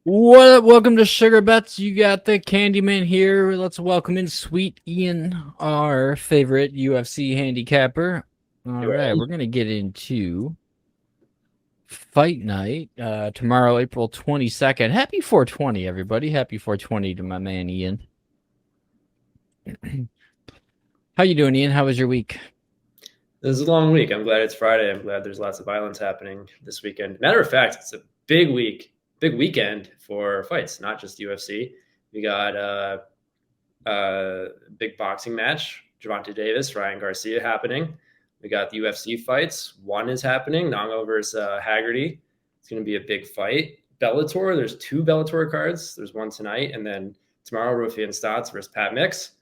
What up? Welcome to Sugar Bets. You got the Candyman here. Let's welcome in Sweet Ian, our favorite UFC handicapper. All right, we're gonna get into Fight Night tomorrow, April 22nd. Happy 420, everybody! Happy 420 to my man Ian. How you doing, Ian? How was your week? This is a long week. I'm glad it's Friday. I'm glad there's lots of violence happening this weekend. Matter of fact, it's a big week, big weekend for fights, not just UFC. We got a big boxing match, Gervonta Davis, Ryan Garcia happening. We got the UFC fights. One is happening, Nongo versus Haggerty. It's going to be a big fight. Bellator, there's two Bellator cards. There's one tonight, and then tomorrow, Rufian Stotts versus Pat Mix.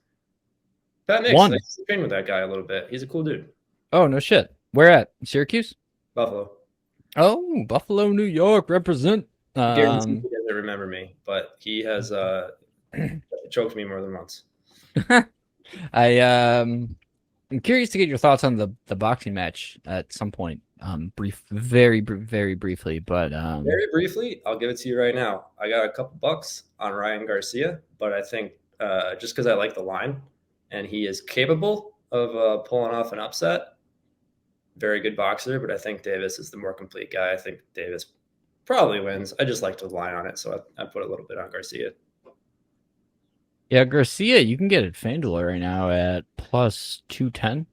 Pat Mix, I One. used to train with that guy a little bit. He's a cool dude. Oh, no shit. Where at? Syracuse? Buffalo. Oh, Buffalo, New York, represent. Guarantee he doesn't remember me, but he has choked me more than once. I'm curious to get your thoughts on the boxing match at some point. Very briefly, but Very briefly, I'll give it to you right now. I got a couple bucks on Ryan Garcia, but I think just because I like the line and he is capable of pulling off an upset, very good boxer, but I think Davis is the more complete guy. I think Davis probably wins. I just like the line on it, so I put a little bit on Garcia. yeah, Garcia, you can get at FanDuel right now at plus 210,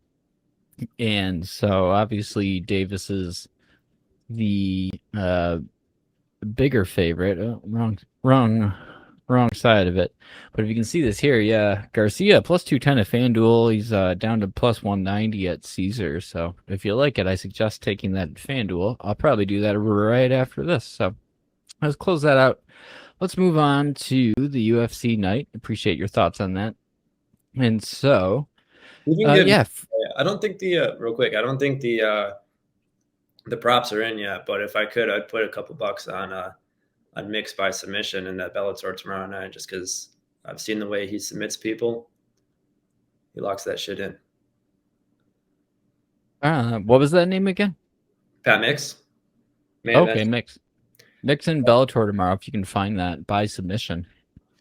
and so obviously Davis is the bigger favorite. Oh, wrong side of it. But if you can see this here, yeah, Garcia plus 210 at FanDuel. He's down to plus 190 at Caesar. So if you like it, I suggest taking that at FanDuel. I'll probably do that right after this. So let's close that out. Let's move on to the UFC night. Appreciate your thoughts on that. And so, yeah. I don't think real quick. I don't think the props are in yet, but if I could, I'd put a couple bucks on Mix by submission in that Bellator tomorrow night, just because I've seen the way he submits people. He locks that shit in. What was that name again? Pat Mix. Okay, Mix. Mix and Bellator tomorrow if you can find that by submission.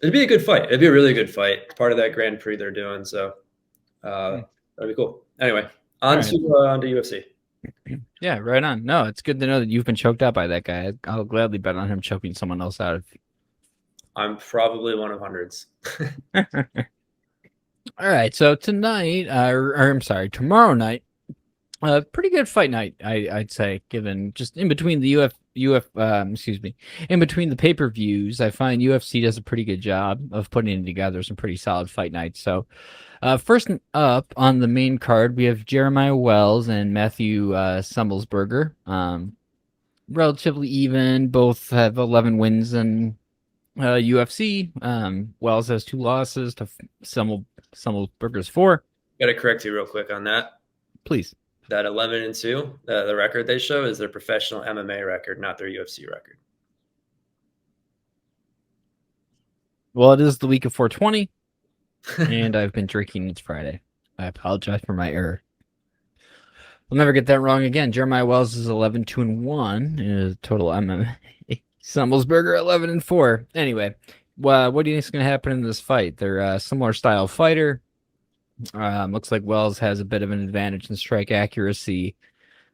It'd be a good fight. It'd be a really good fight. Part of that Grand Prix they're doing, so that'd be cool. Anyway, on to UFC. Yeah, right on. No, it's good to know that you've been choked out by that guy. I'll gladly bet on him choking someone else out. I'm probably one of hundreds. All right, so tonight, or I'm sorry, tomorrow night, pretty good fight night, I'd say, given just in between the in between the pay-per-views, I find UFC does a pretty good job of putting together some pretty solid fight nights. So, first up on the main card, we have Jeremiah Wells and Matthew Semelsberger. Relatively even, both have 11 wins in UFC. Wells has 2 losses to Semelsberger's 4. Got to correct you real quick on that. Please. That 11-2, the record they show is their professional MMA record, not their UFC record. Well, it is the week of 420, and I've been drinking. It's Friday. I apologize for my error. We'll never get that wrong again. Jeremiah Wells is 11-2-1 in total MMA. Semelsberger 11-4. Anyway, well, what do you think is going to happen in this fight? They're a similar style fighter. Looks like Wells has a bit of an advantage in strike accuracy,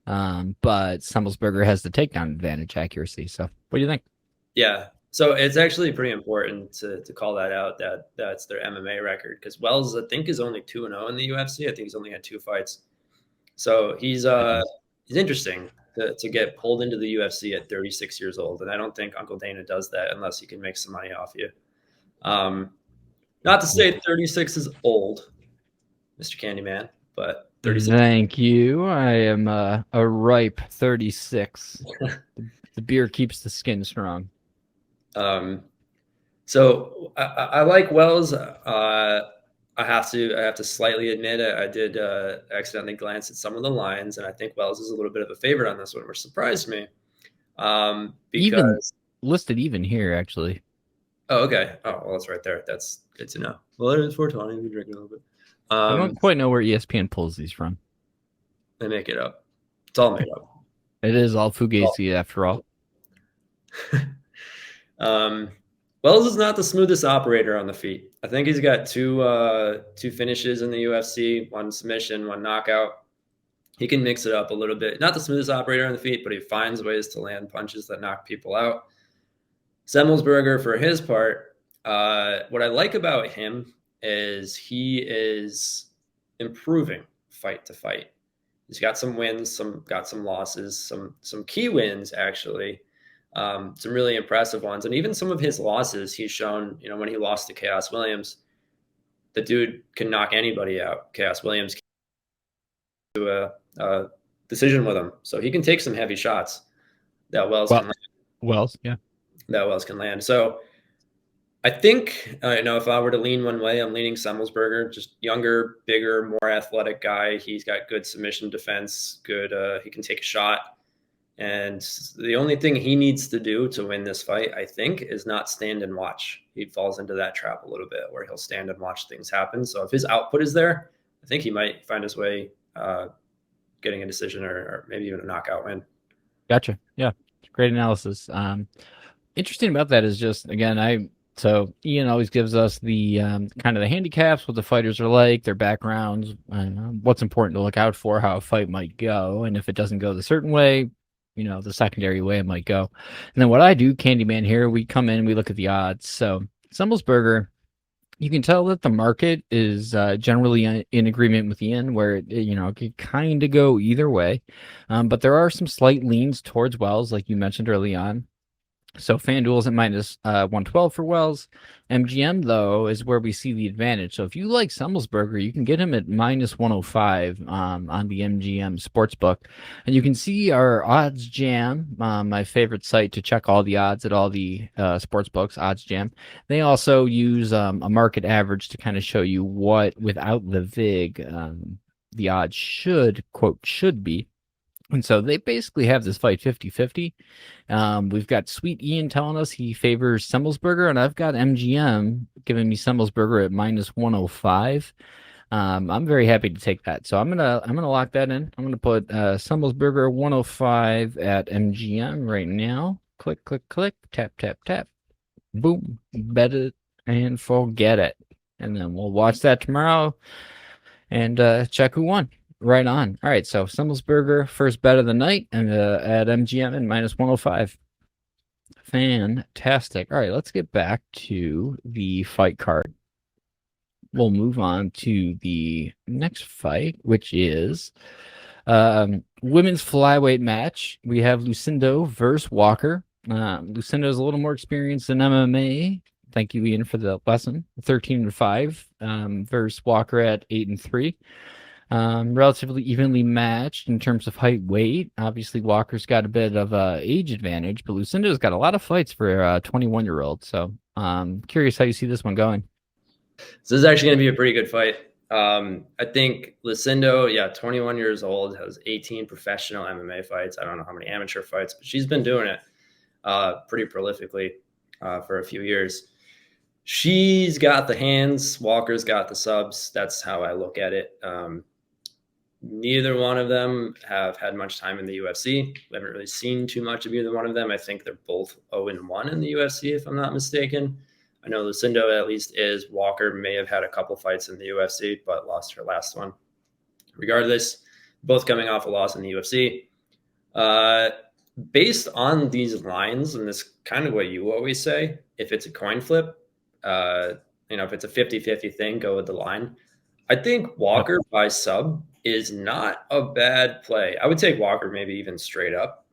but Semelsberger has the takedown advantage accuracy. So, what do you think? Yeah, so it's actually pretty important to call that out. That's their MMA record, because Wells, I think, is only 2-0 in the UFC. I think he's only had 2 fights. So he's interesting to get pulled into the UFC at 36 years old, and I don't think Uncle Dana does that unless he can make some money off you. Not to say 36 is old, Mr. Candyman, but 36. Thank you. I am a ripe 36. The beer keeps the skin strong. So I like Wells. I have to slightly admit I did accidentally glance at some of the lines, and I think Wells is a little bit of a favorite on this one, which surprised me. Because even listed even here, actually. Oh, okay. Oh, well, it's right there. That's good to know. Well, it is 420. We're drinking a little bit. I don't quite know where ESPN pulls these from. They make it up. It's all made up. It is all fugazi after all. Um, Wells is not the smoothest operator on the feet. I think he's got two finishes in the UFC, one submission, one knockout. He can mix it up a little bit. Not the smoothest operator on the feet, but he finds ways to land punches that knock people out. Semelsberger, for his part, what I like about him is he is improving fight to fight. He's got some wins, got some losses, some key wins actually, some really impressive ones, and even some of his losses. He's shown, when he lost to Chaos Williams, the dude can knock anybody out. Chaos Williams to a decision with him, so he can take some heavy shots that Wells Well, can Wells, yeah. that Wells can land. So I think, if I were to lean one way, I'm leaning Semelsberger, just younger, bigger, more athletic guy. He's got good submission defense, good, he can take a shot. And the only thing he needs to do to win this fight, I think, is not stand and watch. He falls into that trap a little bit where he'll stand and watch things happen. So if his output is there, I think he might find his way getting a decision or maybe even a knockout win. Gotcha. Yeah. Great analysis. Interesting about that is just, again, so Ian always gives us the kind of the handicaps, what the fighters are like, their backgrounds, what's important to look out for, how a fight might go, and if it doesn't go the certain way, the secondary way it might go. And then what I do, Candyman here, we come in, we look at the odds. So Semelsberger, you can tell that the market is generally in agreement with Ian, where it could kind of go either way, but there are some slight leans towards Wells, like you mentioned early on. So FanDuel's at minus 112 for Wells. MGM, though, is where we see the advantage. So if you like Semelsberger, you can get him at minus 105 on the MGM Sportsbook. And you can see our Odds Jam, my favorite site to check all the odds at all the sportsbooks, Odds Jam. They also use a market average to kind of show you what, without the VIG, the odds should be. And so they basically have this fight 50-50. We've got Sweet Ian telling us he favors Semelsberger, and I've got MGM giving me Semelsberger at minus 105. I'm very happy to take that. So I'm gonna lock that in. I'm gonna put Semelsberger 105 at MGM right now. Click, click, click, tap, tap, tap. Boom. Bet it and forget it. And then we'll watch that tomorrow and check who won. Right on. All right, so Semelsberger, first bet of the night, and at MGM and minus 105. Fantastic. All right, let's get back to the fight card. We'll move on to the next fight, which is women's flyweight match. We have Lucindo versus Walker. Lucindo is a little more experienced in MMA. Thank you, Ian, for the lesson. 13-5 versus Walker at 8-3. Relatively evenly matched in terms of height, weight. Obviously, Walker's got a bit of age advantage, but Lucindo's got a lot of fights for a 21-year-old. So, curious how you see this one going. So this is actually going to be a pretty good fight. I think Lucindo, 21 years old, has 18 professional MMA fights. I don't know how many amateur fights, but she's been doing it pretty prolifically for a few years. She's got the hands. Walker's got the subs. That's how I look at it. Neither one of them have had much time in the UFC. We haven't really seen too much of either one of them. I think they're both 0-1 in the UFC, if I'm not mistaken. I know Lucindo at least is. Walker may have had a couple fights in the UFC, but lost her last one. Regardless, both coming off a loss in the UFC. Based on these lines, and this kind of what you always say, if it's a coin flip, if it's a 50-50 thing, go with the line. I think Walker by sub is not a bad play. I would take Walker maybe even straight up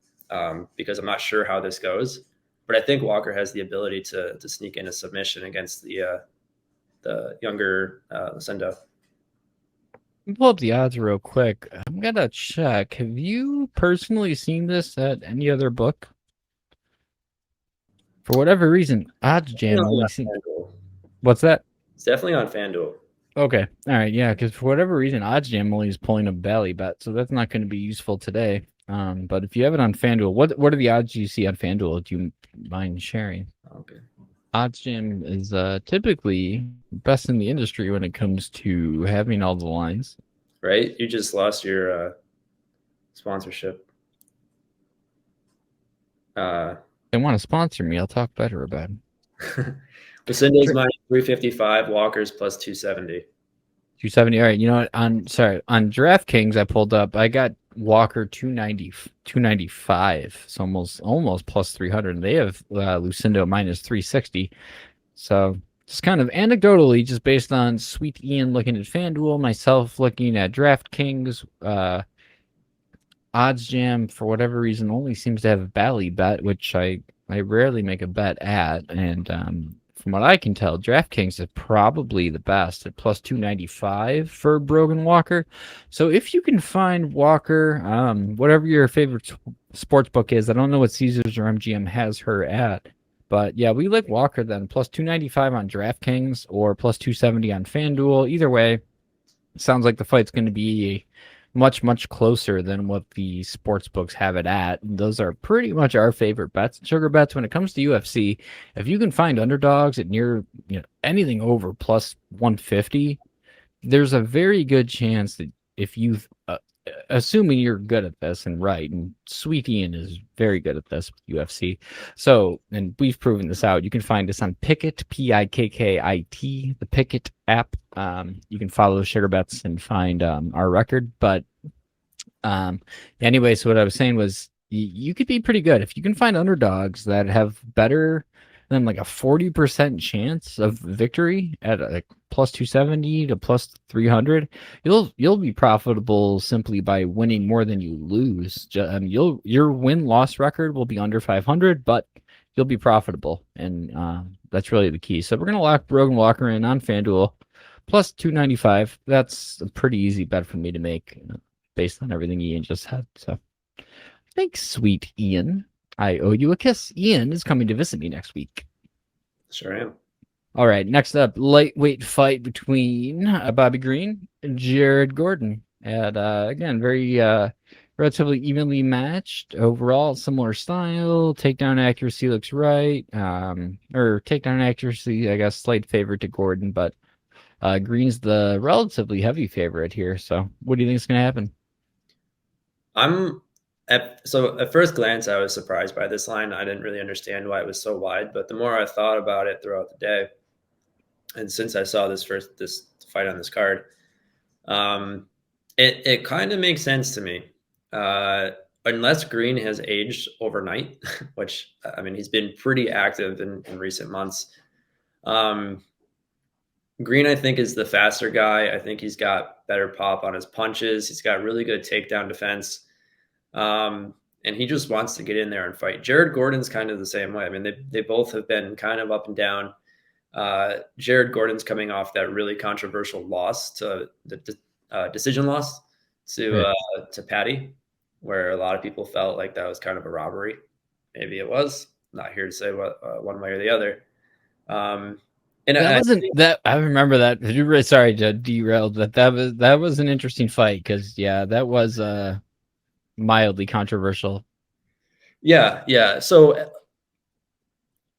because I'm not sure how this goes. But I think Walker has the ability to sneak in a submission against the younger Lucindo. Pull up the odds real quick. I'm gonna check. Have you personally seen this at any other book? For whatever reason, Odds Jam only seems. What's that? It's definitely on FanDuel. Okay. All right. Yeah. Because for whatever reason, Odds Jam only is pulling a Bally bet, so that's not going to be useful today. But if you have it on FanDuel, what are the odds you see on FanDuel? Do you mind sharing? Okay. Odds Jam is typically best in the industry when it comes to having all the lines. Right? You just lost your sponsorship. they want to sponsor me, I'll talk better about it. Lucindo's minus 355, Walker's plus 270. 270. All right. You know what? On DraftKings, I pulled up. I got Walker 290, 295. So almost plus 300. They have Lucindo minus 360. So just kind of anecdotally, just based on Sweet Ian looking at FanDuel, myself looking at DraftKings, Odds Jam for whatever reason only seems to have a Bally bet, which I rarely make a bet at, and from what I can tell, DraftKings is probably the best at plus 295 for Brogan Walker. So if you can find Walker, whatever your favorite sports book is, I don't know what Caesars or MGM has her at, but yeah, we like Walker then plus 295 on DraftKings or plus 270 on FanDuel. Either way, sounds like the fight's going to be much closer than what the sports books have it at. Those are pretty much our favorite bets, sugar bets when it comes to UFC. If you can find underdogs at near anything over plus 150, there's a very good chance that if you've assuming you're good at this and right, and Sweet Ian is very good at this with UFC. So, and we've proven this out. You can find us on Pickit, Pikkit, the Pickit app. You can follow Sugar Bets and find our record. But anyway, so what I was saying was you could be pretty good if you can find underdogs that have better than like a 40% chance of victory at like plus 270 to plus 300. You'll be profitable simply by winning more than you lose. Your win-loss record will be under 500, but you'll be profitable, and that's really the key. So we're gonna lock Brogan Walker in on FanDuel plus 295. That's a pretty easy bet for me to make based on everything Ian just said. So thanks, Sweet Ian. I owe you a kiss. Ian is coming to visit me next week. Sure am. All right, next up, lightweight fight between Bobby Green and Jared Gordon. And again, very relatively evenly matched overall, similar style. Takedown accuracy looks right. Or takedown accuracy, I guess, slight favorite to Gordon, but Green's the relatively heavy favorite here. So, what do you think is going to happen? At first glance, I was surprised by this line. I didn't really understand why it was so wide, but the more I thought about it throughout the day, and since I saw this fight on this card, it kind of makes sense to me. Unless Green has aged overnight, which I mean he's been pretty active in recent months. Green, I think, is the faster guy. I think he's got better pop on his punches. He's got really good takedown defense. And he just wants to get in there and fight. Jared Gordon's kind of the same way. I mean, they both have been kind of up and down. Jared Gordon's coming off that really controversial loss to the decision loss to Patty, where a lot of people felt like that was kind of a robbery. Maybe it was. Not here to say what one way or the other. And that wasn't that. I remember that. Sorry to derail, but that was an interesting fight because yeah, that was mildly controversial. Yeah. So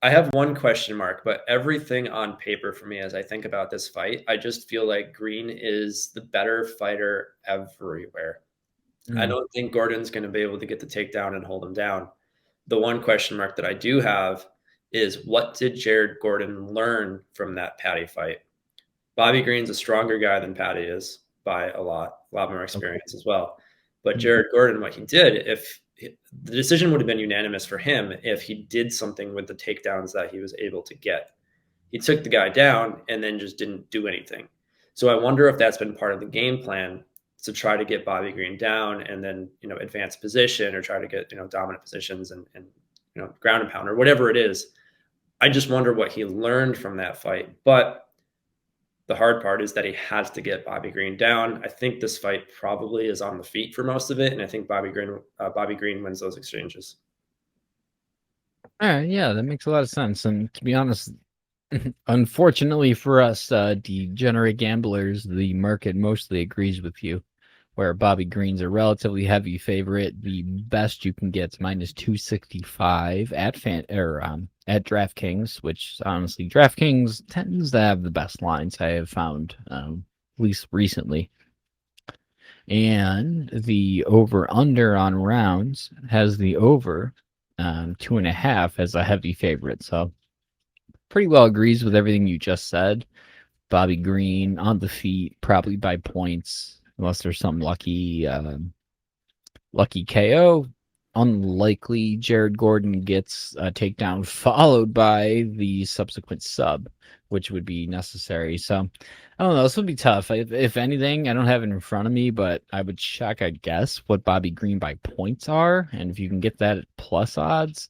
I have one question mark, but everything on paper for me as I think about this fight, I just feel like Green is the better fighter everywhere. I don't think Gordon's going to be able to get the takedown and hold him down. The one question mark that I do have is what did Jared Gordon learn from that Patty fight? Bobby Green's a stronger guy than Patty is by a lot more experience as well. But Jared Gordon, what he did, if the decision would have been unanimous for him if he did something with the takedowns that he was able to get. He took the guy down and then just didn't do anything. So I wonder if that's been part of the game plan to try to get Bobby Green down and then, advance position or try to get, dominant positions and ground and pound or whatever it is. I just wonder what he learned from that fight. But the hard part is that he has to get Bobby Green down. I think this fight probably is on the feet for most of it, and I think Bobby Green wins those exchanges. All right, yeah, that makes a lot of sense. And to be honest, unfortunately for us degenerate gamblers, the market mostly agrees with you. Where Bobby Green's a relatively heavy favorite, the best you can get is minus 265 at DraftKings, which honestly DraftKings tends to have the best lines I have found, at least recently. And the over under on rounds has the over 2.5 as a heavy favorite. So pretty well agrees with everything you just said. Bobby Green on the feet, probably by points, unless there's some lucky KO. Unlikely Jared Gordon gets a takedown followed by the subsequent sub, which would be necessary. So I don't know. This would be tough. If anything, I don't have it in front of me, but I would check, I guess, what Bobby Green by points are. And if you can get that at plus odds,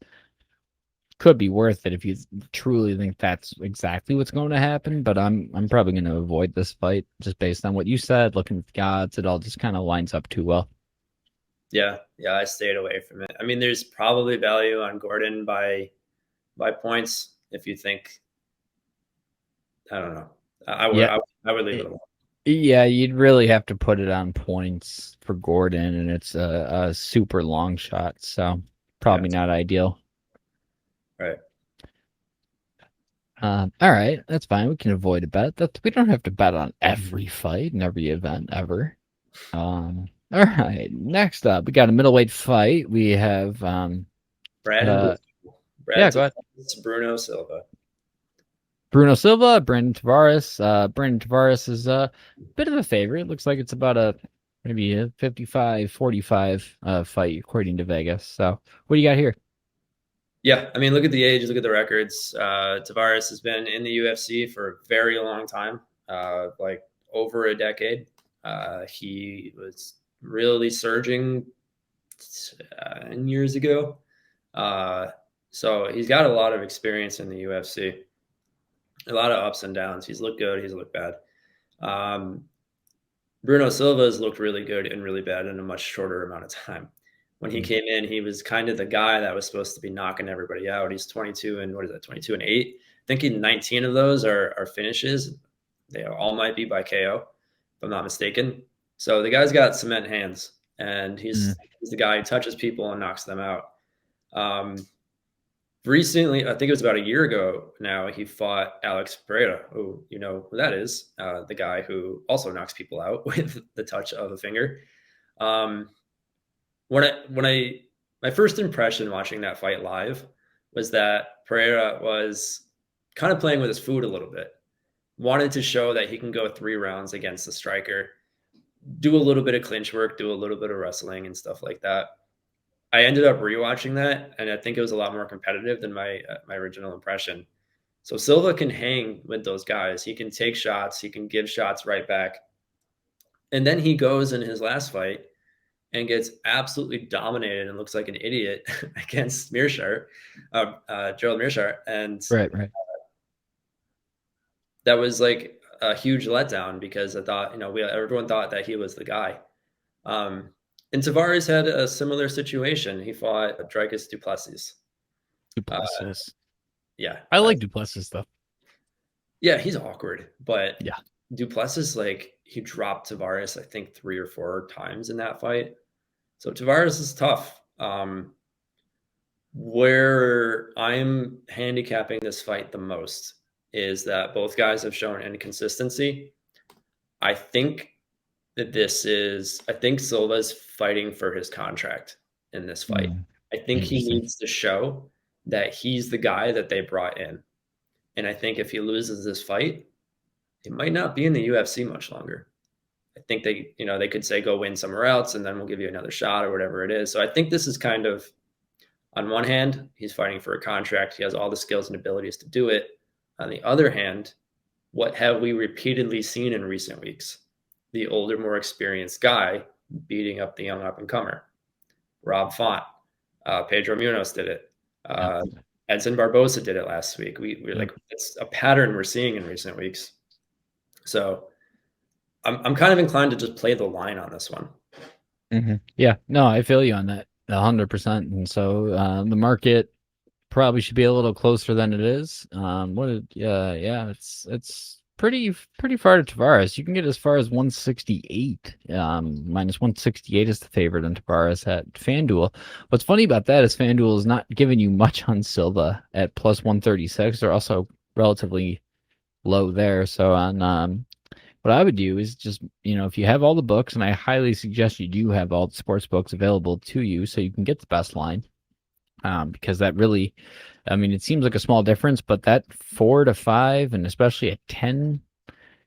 could be worth it if you truly think that's exactly what's going to happen. But I'm probably going to avoid this fight just based on what you said. Looking at the odds, it all just kind of lines up too well. Yeah, I stayed away from it. I mean, there's probably value on Gordon by points if you think. I don't know. Yeah, I would leave it alone. yeah, you'd really have to put it on points for Gordon, and it's a super long shot, so Yeah, probably not ideal. right. All right, that's fine. We can avoid a bet. We don't have to bet on every fight and every event ever. All right. Next up, we got a middleweight fight. We have Brad and uh, Blue. Brad yeah, go ahead. Tavares, Bruno Silva. Bruno Silva, Brandon Tavares. Brandon Tavares is a bit of a favorite. Looks like it's about a maybe a 55-45 fight according to Vegas. So, what do you got here? Yeah, I mean, look at the age, look at the records. Tavares has been in the UFC for a very long time, like over a decade. He was really surging years ago. So he's got a lot of experience in the UFC, a lot of ups and downs. He's looked good, he's looked bad. Um, Bruno Silva has looked really good and really bad in a much shorter amount of time. When he Mm. came in, he was kind of the guy that was supposed to be knocking everybody out. He's 22 and what is that, 22 and 8? I think 19 of those are finishes. They all might be by KO, if I'm not mistaken. So the guy's got cement hands, and Mm. he's the guy who touches people and knocks them out. Um, Recently, I think it was about a year ago now, he fought Alex Pereira, who you know who that is, the guy who also knocks people out with the touch of a finger. Um, when I my first impression watching that fight live was that Pereira was kind of playing with his food a little bit. Wanted to show that he can go 3 rounds against the striker, do a little bit of clinch work, do a little bit of wrestling and stuff like that. I ended up rewatching that, and I think it was a lot more competitive than my original impression. So Silva can hang with those guys. He can take shots. He can give shots right back. And then he goes in his last fight and gets absolutely dominated and looks like an idiot against Mearshart, Gerald Mearshart. And Right, right. that was like a huge letdown because I thought, everyone thought that he was the guy. And Tavares had a similar situation. He fought Dricus du Plessis. Duplessis. Yeah. I like Duplessis though. Yeah, he's awkward, but Yeah. Duplessis, like, he dropped Tavares, I think, 3 or 4 times in that fight. So Tavares is tough. Where I'm handicapping this fight the most is that both guys have shown inconsistency. I think I think Silva's fighting for his contract in this fight. Mm. I think he Interesting. needs to show that he's the guy that they brought in. And I think if he loses this fight, he might not be in the UFC much longer. I think they could say go win somewhere else and then we'll give you another shot or whatever it is. So I think this is kind of, on one hand, he's fighting for a contract. He has all the skills and abilities to do it. On the other hand, what have we repeatedly seen in recent weeks? The older, more experienced guy beating up the young up and comer. Rob Font, Pedro Munoz did it. Yep. Edson Barbosa did it last week. We're like, it's a pattern we're seeing in recent weeks. So I'm kind of inclined to just play the line on this one. Mm-hmm. Yeah, no, I feel you on that 100%. And so the market probably should be a little closer than it is. Yeah, it's pretty far to Tavares. You can get as far as 168. Minus 168 is the favorite on Tavares at FanDuel. What's funny about that is FanDuel is not giving you much on Silva at plus 136. They're also relatively low there. So on what I would do is just, if you have all the books, and I highly suggest you do have all the sports books available to you so you can get the best line. because that really, I mean, it seems like a small difference, but that 4 to 5, and especially a 10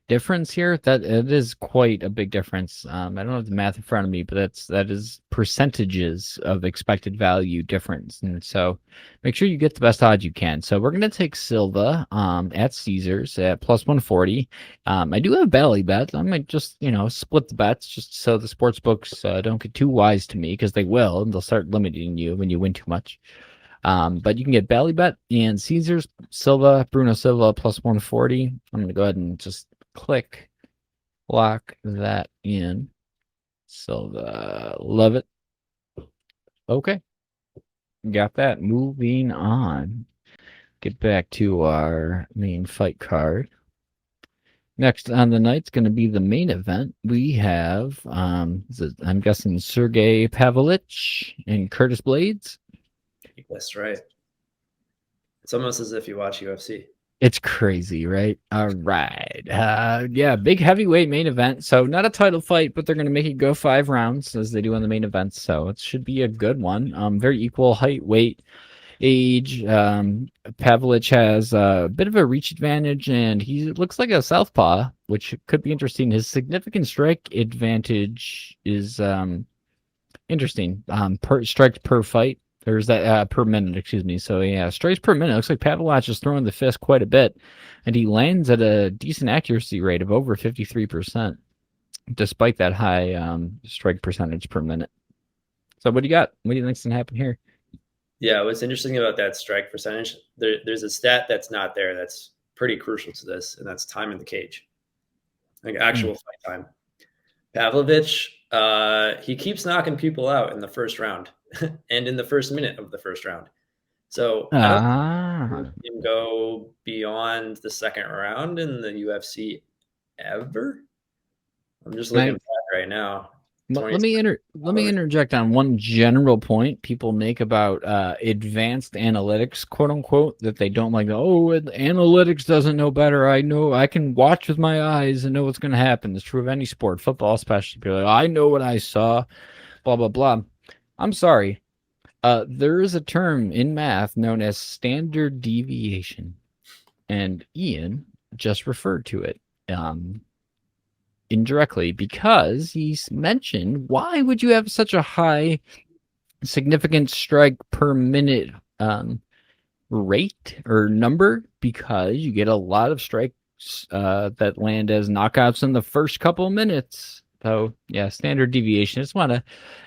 difference here, that it is quite a big difference. I don't have the math in front of me, but that is percentages of expected value difference, and so make sure you get the best odds you can. So we're gonna take Silva at Caesars at plus 140. I do have Bally bet. I might just split the bets just so the sports books don't get too wise to me, because they will, and they'll start limiting you when you win too much. But you can get Bally bet and Caesars, Silva, Bruno Silva plus 140. I'm going to go ahead and just lock that in. Silva, love it. Okay, got that. Moving on. Get back to our main fight card. Next on the night's going to be the main event. We have, I'm guessing, Sergei Pavlovich and Curtis Blaydes. That's right. It's almost as if you watch UFC. It's crazy, right? All right. Yeah, big heavyweight main event. So not a title fight, but they're going to make it go 5 rounds as they do in the main events. So it should be a good one. Very equal height, weight, age. Pavlich has a bit of a reach advantage, and he looks like a southpaw, which could be interesting. His significant strike advantage is interesting. Per strike per fight. There's that per minute, excuse me. So yeah, strikes per minute. Looks like Pavlovich is throwing the fist quite a bit, and he lands at a decent accuracy rate of over 53%, despite that high strike percentage per minute. So what do you got? What do you think's gonna happen here? Yeah, what's interesting about that strike percentage, there's a stat that's not there that's pretty crucial to this, and that's time in the cage, like actual fight time. Pavlovich, he keeps knocking people out in the first round and in the first minute of the first round. So I don't think he can go beyond the second round in the UFC ever. I'm just looking back right now. Let me interject on one general point people make about advanced analytics, quote unquote, that they don't like. Oh, analytics doesn't know better. I know, I can watch with my eyes and know what's going to happen. It's true of any sport, football especially. People are like, I know what I saw, blah blah blah. I'm sorry. There is a term in math known as standard deviation, and Ian just referred to it. Indirectly, because he's mentioned, why would you have such a high significant strike per minute rate or number? Because you get a lot of strikes that land as knockouts in the first couple of minutes. So yeah, standard deviation. I just want to,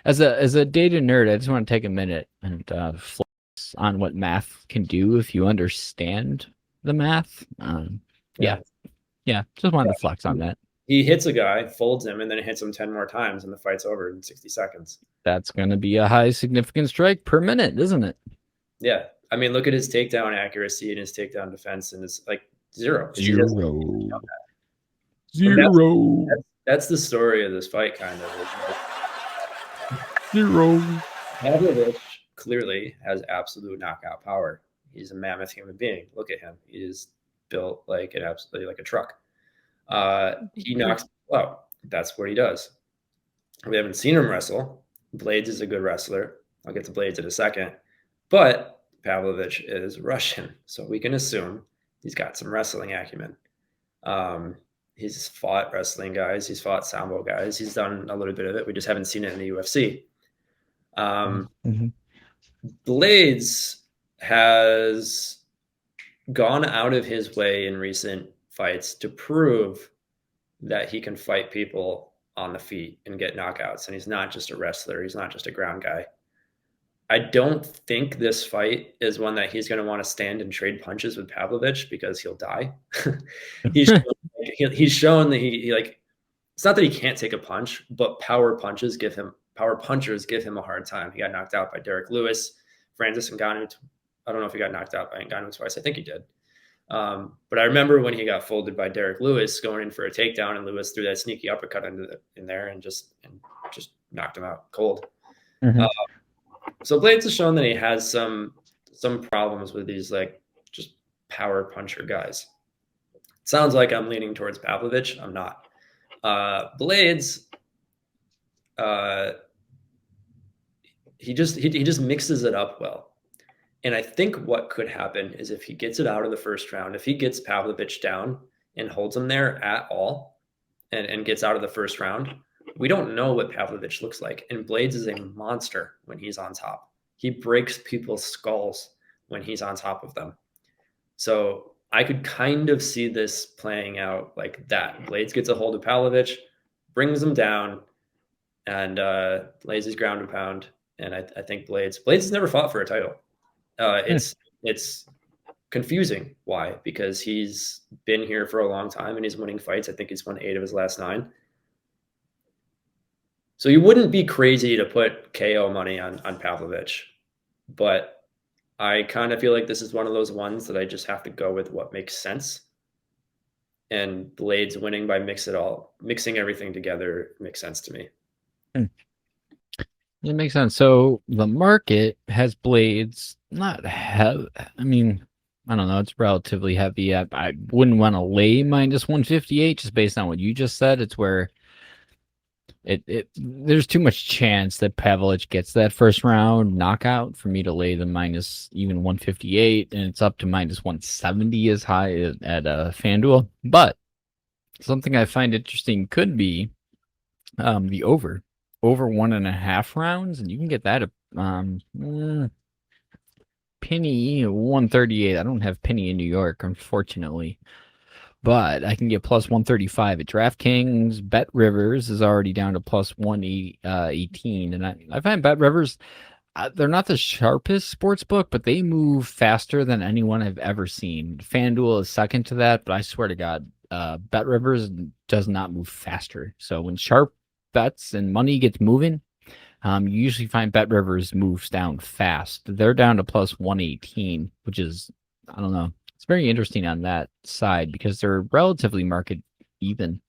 as a data nerd, I just want to take a minute and flex on what math can do if you understand the math. Yeah, just wanted to flex on that. He hits a guy, folds him, and then hits him 10 more times, and the fight's over in 60 seconds. That's going to be a high significant strike per minute, isn't it? Yeah. I mean, look at his takedown accuracy and his takedown defense, and it's like zero. Zero. That's the story of this fight, kind of. Zero. Pavlovich clearly has absolute knockout power. He's a mammoth human being. Look at him. He is built like a truck. He knocks people out. That's what he does. We haven't seen him wrestle. Blaydes is a good wrestler. I'll get to Blaydes in a second. But Pavlovich is Russian, so we can assume he's got some wrestling acumen. He's fought wrestling guys. He's fought sambo guys. He's done a little bit of it. We just haven't seen it in the UFC. Blaydes has gone out of his way in recent fights to prove that he can fight people on the feet and get knockouts. And he's not just a wrestler. He's not just a ground guy. I don't think this fight is one that he's going to want to stand and trade punches with Pavlovich, because he'll die. he's shown that he like, it's not that he can't take a punch, but power punchers give him a hard time. He got knocked out by Derek Lewis, Francis Ngannou. I don't know if he got knocked out by Ngannou twice. I think he did. But I remember when he got folded by Derek Lewis going in for a takedown, and Lewis threw that sneaky uppercut in there and just knocked him out cold. So Blaydes has shown that he has some problems with these like just power puncher guys. It sounds like I'm leaning towards Pavlovich. I'm not. Blaydes, he just mixes it up well. And I think what could happen is if he gets it out of the first round, if he gets Pavlovich down and holds him there at all and gets out of the first round, we don't know what Pavlovich looks like. And Blaydes is a monster when he's on top. He breaks people's skulls when he's on top of them. So I could kind of see this playing out like that. Blaydes gets a hold of Pavlovich, brings him down, and lays his ground and pound. And I think Blaydes has never fought for a title. It's confusing. Why? Because he's been here for a long time and he's winning fights. I think he's won 8 of his last 9. So you wouldn't be crazy to put KO money on Pavlovich, but I kind of feel like this is one of those ones that I just have to go with what makes sense. And Blaydes winning by mixing everything together makes sense to me. It makes sense. So the market has Blaydes not have. I mean, I don't know. It's relatively heavy. I wouldn't want to lay minus 158 just based on what you just said. It's where there's too much chance that Pavlovich gets that first round knockout for me to lay the minus even 158, and it's up to minus 170 as high at FanDuel. But something I find interesting could be the over 1.5 rounds, and you can get that at penny 138. I don't have penny in New York, unfortunately, but I can get plus 135 at DraftKings. Bet Rivers is already down to plus 118, and I find Bet Rivers, they're not the sharpest sports book, but they move faster than anyone I've ever seen. FanDuel is second to that, but I swear to God, Bet Rivers does not move faster. So when sharp bets and money gets moving, you usually find Bet Rivers moves down fast. They're down to plus 118, which is, I don't know. It's very interesting on that side because they're relatively market even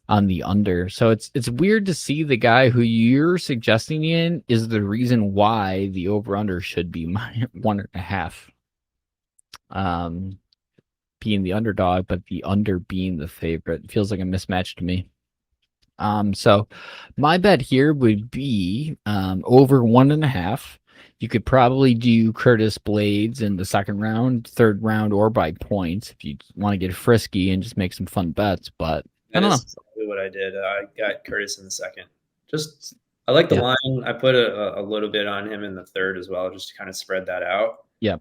on the under. So it's weird to see the guy who you're suggesting in is the reason why the over under should be minus 1.5. Being the underdog, but the under being the favorite. It feels like a mismatch to me. So my bet here would be over 1.5. You could probably do Curtis Blaydes in the second round, third round, or by points if you want to get frisky and just make some fun bets. But I don't know. Exactly what I did. I got Curtis in the second. I like the line. I put a little bit on him in the third as well, just to kind of spread that out. Yeah.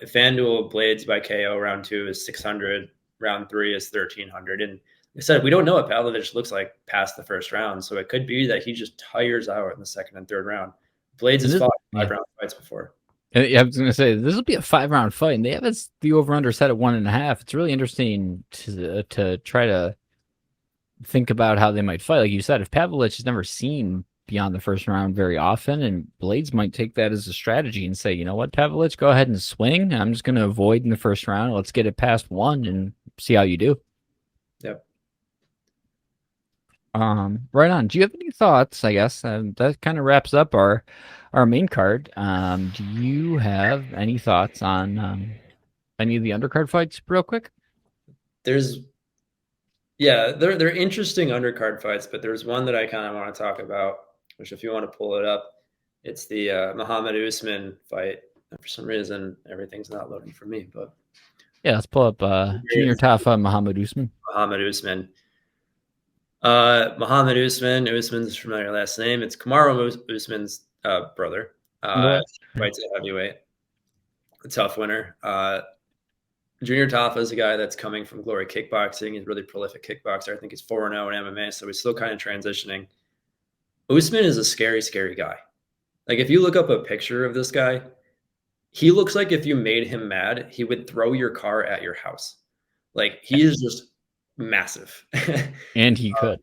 FanDuel Blaydes by KO round 2 is 600. Round 3 is 1,300. And I said we don't know what Pavlovich looks like past the first round, so it could be that he just tires out in the second and third round. Blaydes has fought 5-round fights before. I was going to say, this will be a 5-round fight, and they have the over-under set at 1.5. It's really interesting to try to think about how they might fight. Like you said, if Pavlovich has never seen beyond the first round very often, and Blaydes might take that as a strategy and say, you know what, Pavlovich, go ahead and swing. I'm just going to avoid in the first round. Let's get it past 1 and see how you do. Yep. Right on. Do you have any thoughts? I guess that kind of wraps up our main card. Do you have any thoughts on any of the undercard fights, real quick? They're interesting undercard fights, but there's one that I kind of want to talk about, which if you want to pull it up, it's the Muhammad Usman fight. And for some reason, everyth's not loading for me, but yeah, let's pull up Junior Tafa Muhammad Usman. Muhammad Usman. Usman's a familiar last name. It's Kamaru Usman's brother. Fights at heavyweight. A tough winner. Junior Tafa is a guy that's coming from Glory Kickboxing. He's a really prolific kickboxer. I think he's 4-0 in MMA, so he's still kind of transitioning. Usman is a scary, scary guy. Like, if you look up a picture of this guy, he looks like if you made him mad, he would throw your car at your house. Like, he is just massive. And he could.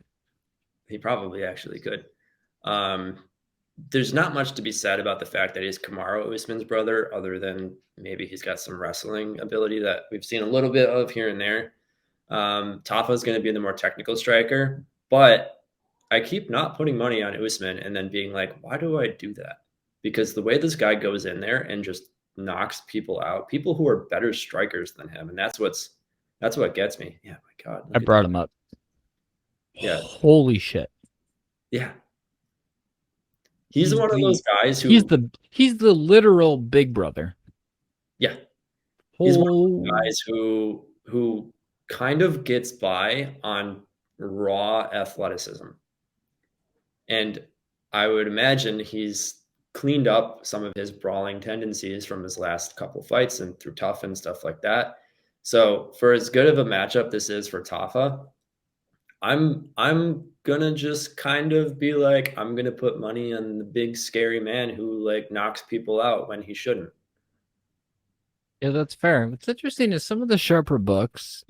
He probably actually could. There's not much to be said about the fact that he's Kamaru Usman's brother, other than maybe he's got some wrestling ability that we've seen a little bit of here and there. Tafa is going to be the more technical striker, but I keep not putting money on Usman and then being like, why do I do that? Because the way this guy goes in there and just knocks people out, people who are better strikers than him, and that's what gets me. Yeah, my God. I brought him up. Yeah. Holy shit. Yeah. He's one of those guys who he's the literal big brother. Yeah, he's one of those Oh, guys who kind of gets by on raw athleticism. And I would imagine he's cleaned up some of his brawling tendencies from his last couple fights and through tough and stuff like that. So for as good of a matchup this is for Tafa, I'm gonna just kind of be like, I'm gonna put money on the big scary man who like knocks people out when he shouldn't. yeah, that's fair. What's interesting is some of the sharper books,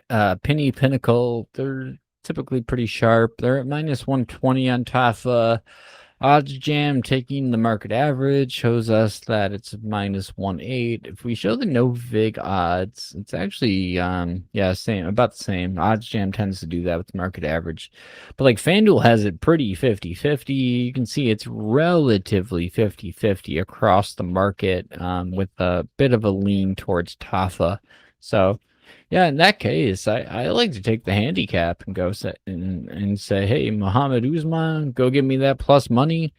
Penny Pinnacle, they're typically pretty sharp. They're at minus 120 on Tafa. Odds Jam taking the market average shows us that it's minus 1.8. If we show the no vig odds, it's actually yeah, same, about the same. Odds Jam tends to do that with the market average. But like FanDuel has it pretty 50-50. You can see it's relatively 50-50 across the market, with a bit of a lean towards Tafa. So yeah, in that case, I like to take the handicap and go and say, hey, Muhammad Usman, go give me that plus money.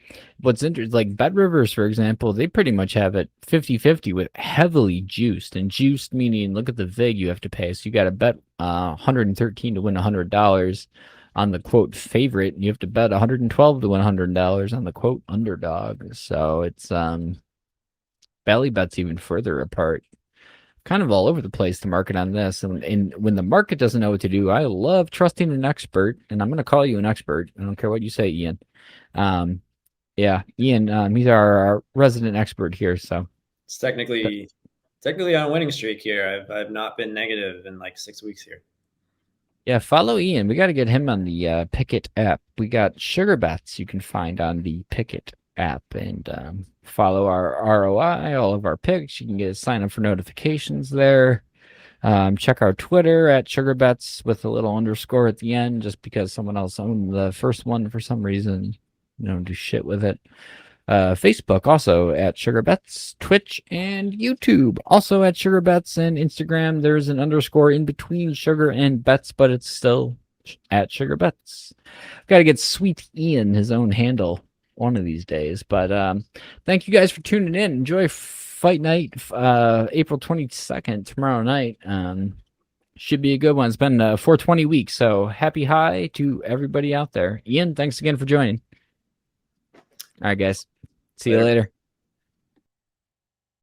What's interesting, like Bet Rivers, for example, they pretty much have it 50-50 with heavily juiced. And juiced meaning, look at the VIG you have to pay. So you got to bet 113 to win $100 on the quote favorite. And you have to bet 112 to win $100 on the quote underdog. So it's Bally Bet's even further apart, kind of all over the place, the market on this. And when the market doesn't know what to do, I love trusting an expert, and I'm going to call you an expert. I don't care what you say, Ian. Um, yeah, Ian, he's our resident expert here. So, It's technically on a winning streak here. I've not been negative in like 6 weeks here. yeah, follow Ian. We got to get him on the Picket app. We got sugar bets you can find on the Picket app, and follow our ROI, all of our picks. You can get sign up for notifications there. Check our Twitter at SugarBets with a little underscore at the end, just because someone else owned the first one for some reason. Do shit with it. Facebook also at SugarBets, Twitch and YouTube also at SugarBets, and Instagram there's an underscore in between sugar and bets, but it's still at SugarBets. Got to get Sweet Ian his own handle one of these days. But thank you guys for tuning in. Enjoy Fight Night, April 22nd, tomorrow night. Should be a good one. It's been 420 weeks, so happy high to everybody out there. Ian, thanks again for joining. All right, guys. See you Later. later.